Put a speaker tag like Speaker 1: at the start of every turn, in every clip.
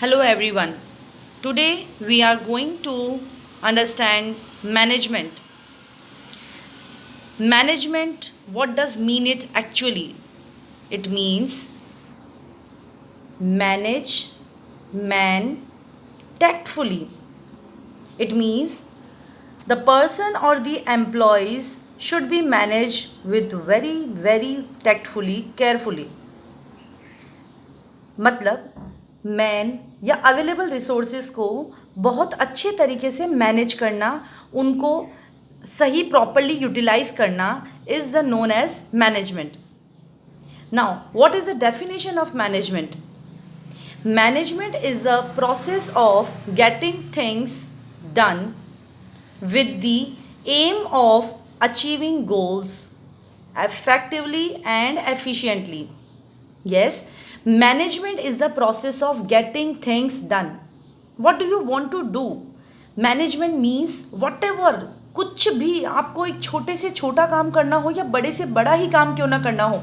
Speaker 1: Hello everyone. Today we are going to understand management. Management, what does mean it actually? It means manage man tactfully. It means the person or the employees should be managed with very tactfully, carefully. मतलब man या available resources को बहुत अच्छे तरीके से manage करना, उनको सही प्रॉपरली यूटिलाइज करना is the known as management. Now what is the definition of management? Management is the process of getting things done with the aim of achieving goals effectively and efficiently. Yes, management is the process of getting things done. What do you want to do? Management means whatever, कुछ भी आपको एक छोटे से छोटा काम करना हो या बड़े से बड़ा ही काम क्यों ना करना हो,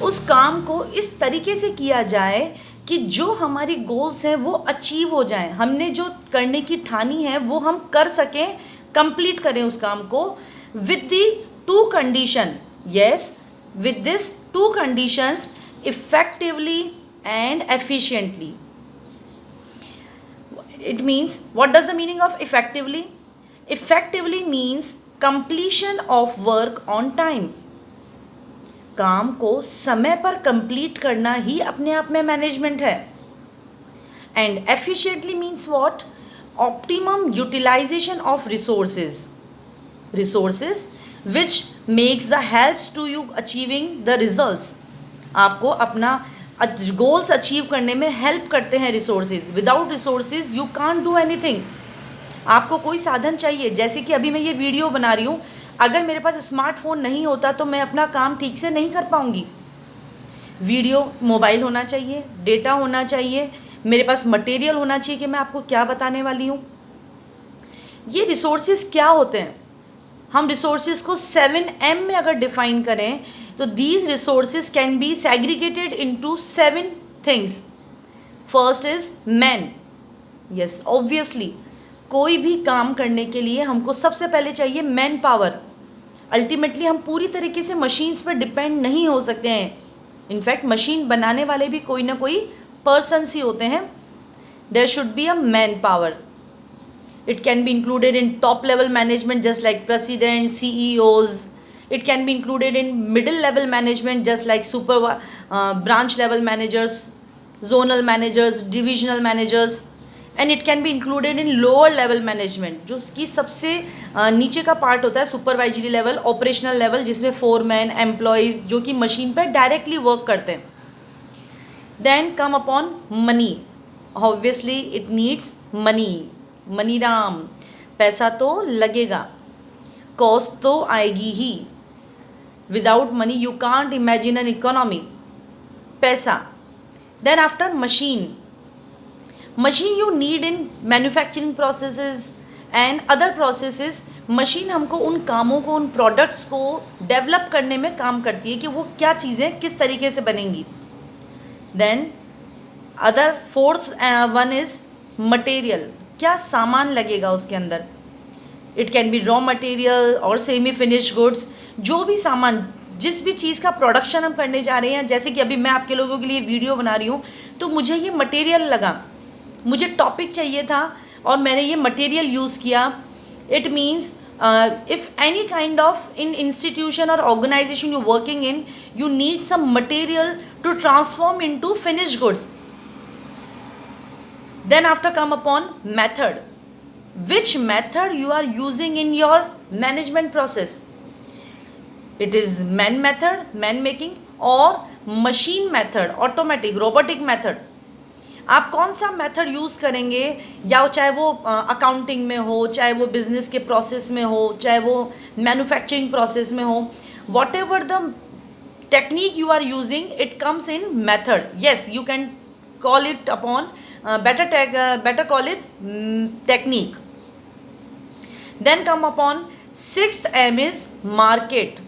Speaker 1: उस काम को इस तरीके से किया जाए कि जो हमारी गोल्स हैं वो अचीव हो जाएं, हमने जो करने की ठानी है वो हम कर सकें, कंप्लीट करें उस काम को with the two condition. Yes, with this two conditions, effectively and efficiently. It means, what does the meaning of effectively? Effectively means completion of work on time. काम को समय पर कंप्लीट करना ही अपने आप में मैनेजमेंट है. And efficiently means what? Optimum utilisation of resources which makes the helps to you achieving the results. आपको अपना गोल्स अचीव करने में हेल्प करते हैं resources. Without resources you can't do anything. आपको कोई साधन चाहिए. जैसे कि अभी मैं ये वीडियो बना रही हूँ, अगर मेरे पास स्मार्टफोन नहीं होता तो मैं अपना काम ठीक से नहीं कर पाऊँगी. वीडियो मोबाइल होना चाहिए, डेटा होना चाहिए, मेरे पास मटेरियल होना चाहिए कि मैं आपको क्या बताने वाली हूँ. ये रिसोर्सेज क्या होते हैं? हम रिसोर्सेज को 7M में अगर डिफाइन करें तो these resources can be segregated into 7 things. First is man. Yes, obviously कोई भी काम करने के लिए हमको सबसे पहले चाहिए मैन पावर. अल्टीमेटली हम पूरी तरीके से मशीन्स पर डिपेंड नहीं हो सकते हैं. इनफैक्ट मशीन बनाने वाले भी कोई ना कोई पर्सन्स ही होते हैं. There should be a man power. It can be included in top level management just like president, CEOs. It can be included in middle level management just like branch level managers, zonal managers, divisional managers. And it can be included in lower level management, जो उसकी सबसे नीचे का part होता है, supervisory level, operational level, जिसमें foreman, employees जो कि मशीन पर डायरेक्टली वर्क करते हैं. Then come upon money. Obviously it needs money. Money राम, पैसा तो लगेगा, कॉस्ट तो आएगी ही. Without money you can't imagine an economy. पैसा. Then after machine you need in manufacturing processes and other processes. Machine हमको उन कामों को, उन प्रोडक्ट्स को डेवलप करने में काम करती है कि वो क्या चीज़ें किस तरीके से बनेंगी. Then other fourth one is material. क्या सामान लगेगा उसके अंदर. It can be raw material और सेमी फिनिश गुड्स. जो भी सामान, जिस भी चीज़ का प्रोडक्शन हम करने जा रहे हैं, जैसे कि अभी मैं आपके लोगों के लिए वीडियो बना रही हूँ, तो मुझे ये मटेरियल लगा, मुझे टॉपिक चाहिए था और मैंने ये मटेरियल यूज़ किया. It means if any kind of in institution और organization you working in, you need some material to transform into finish goods. Then after come upon method. Which method you are using in your management process. It is man method, man making, और machine method, automatic, robotic method. आप कौन सा method use करेंगे, या चाहे वो accounting में हो, चाहे वो बिजनेस के प्रोसेस में हो, चाहे वो मैन्युफैक्चरिंग प्रोसेस में हो, whatever the technique you are using, it comes in method. Yes, you can call it upon better call it technique. Then come upon 6th M is market.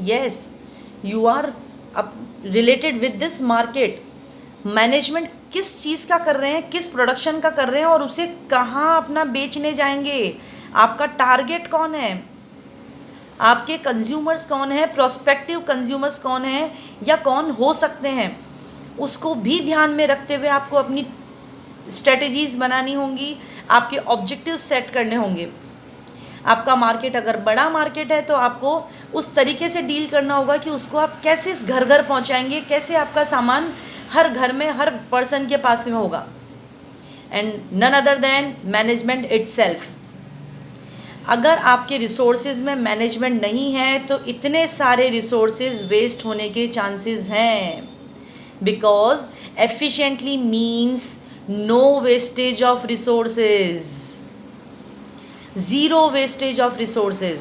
Speaker 1: Yes, you are related with this market. Management किस चीज़ का कर रहे हैं, किस production का कर रहे हैं और उसे कहाँ अपना बेचने जाएंगे, आपका टारगेट कौन है, आपके कंज्यूमर्स कौन है, प्रोस्पेक्टिव कंज्यूमर्स कौन है या कौन हो सकते हैं, उसको भी ध्यान में रखते हुए आपको अपनी स्ट्रेटजीज़ बनानी होंगी, आपके ऑब्जेक्टिव सेट करने होंगे। आपका मार्केट अगर बड़ा मार्केट है तो आपको उस तरीके से डील करना होगा कि उसको आप कैसे इस घर घर पहुंचाएंगे, कैसे आपका सामान हर घर में हर पर्सन के पास में होगा। And none other than management itself. अगर आपके रिसोर्सेज में मैनेजमेंट नहीं है तो इतने सारे रिसोर्सेज वेस्ट होने के चांसेस हैं, because efficiently means no wastage of resources, zero wastage of resources.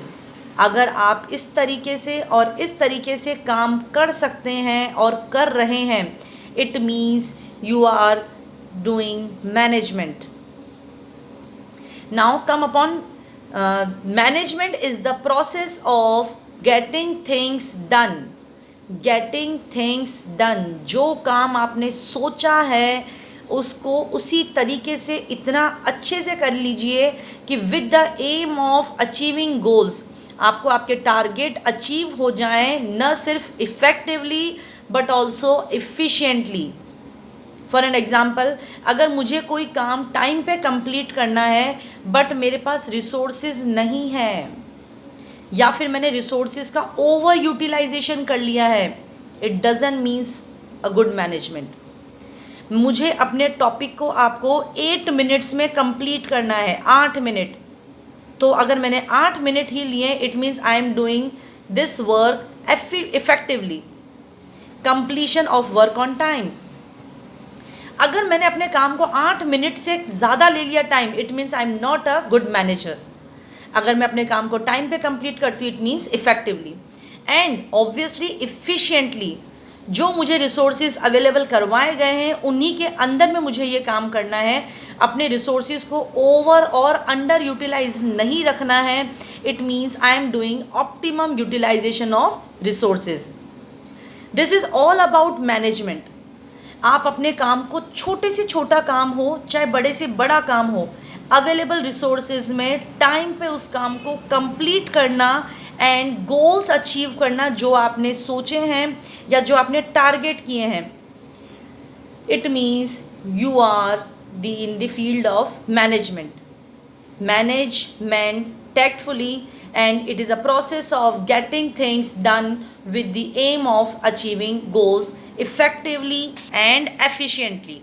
Speaker 1: अगर आप इस तरीके से और इस तरीके से काम कर सकते हैं और कर रहे हैं, it means you are doing management. Now come upon management is the process of getting things done. Getting things done, जो काम आपने सोचा है उसको उसी तरीके से इतना अच्छे से कर लीजिए कि with the aim of achieving goals, आपको आपके टारगेट अचीव हो जाएं, न सिर्फ effectively but also efficiently. For an example, अगर मुझे कोई काम टाइम पे कंप्लीट करना है बट मेरे पास रिसोर्सेज नहीं है या फिर मैंने रिसोर्सेज का ओवर यूटिलाइजेशन कर लिया है, it doesn't means a good management. मुझे अपने टॉपिक को आपको 8 मिनट्स में कंप्लीट करना है, 8 मिनट, तो अगर मैंने 8 मिनट ही लिए, it means I am doing this work effectively, completion of work on time. अगर मैंने अपने काम को 8 मिनट से ज़्यादा ले लिया time, it means I am not a good manager. अगर मैं अपने काम को टाइम पे कंप्लीट करती हूँ, it means effectively and obviously efficiently. जो मुझे रिसोर्सेज अवेलेबल करवाए गए हैं उन्हीं के अंदर में मुझे ये काम करना है, अपने रिसोर्सेज को ओवर और अंडर यूटिलाइज नहीं रखना है। It means I am doing optimum utilisation of resources. This is all about management. आप अपने काम को, छोटे से छोटा काम हो चाहे बड़े से बड़ा काम हो, अवेलेबल रिसोर्सेज में टाइम पे उस काम को कंप्लीट करना एंड गोल्स अचीव करना जो आपने सोचे हैं या जो आपने टारगेट किए हैं। It means you are in the field of management. Management tactfully, and it is a process of getting things done with the aim of achieving goals effectively and efficiently.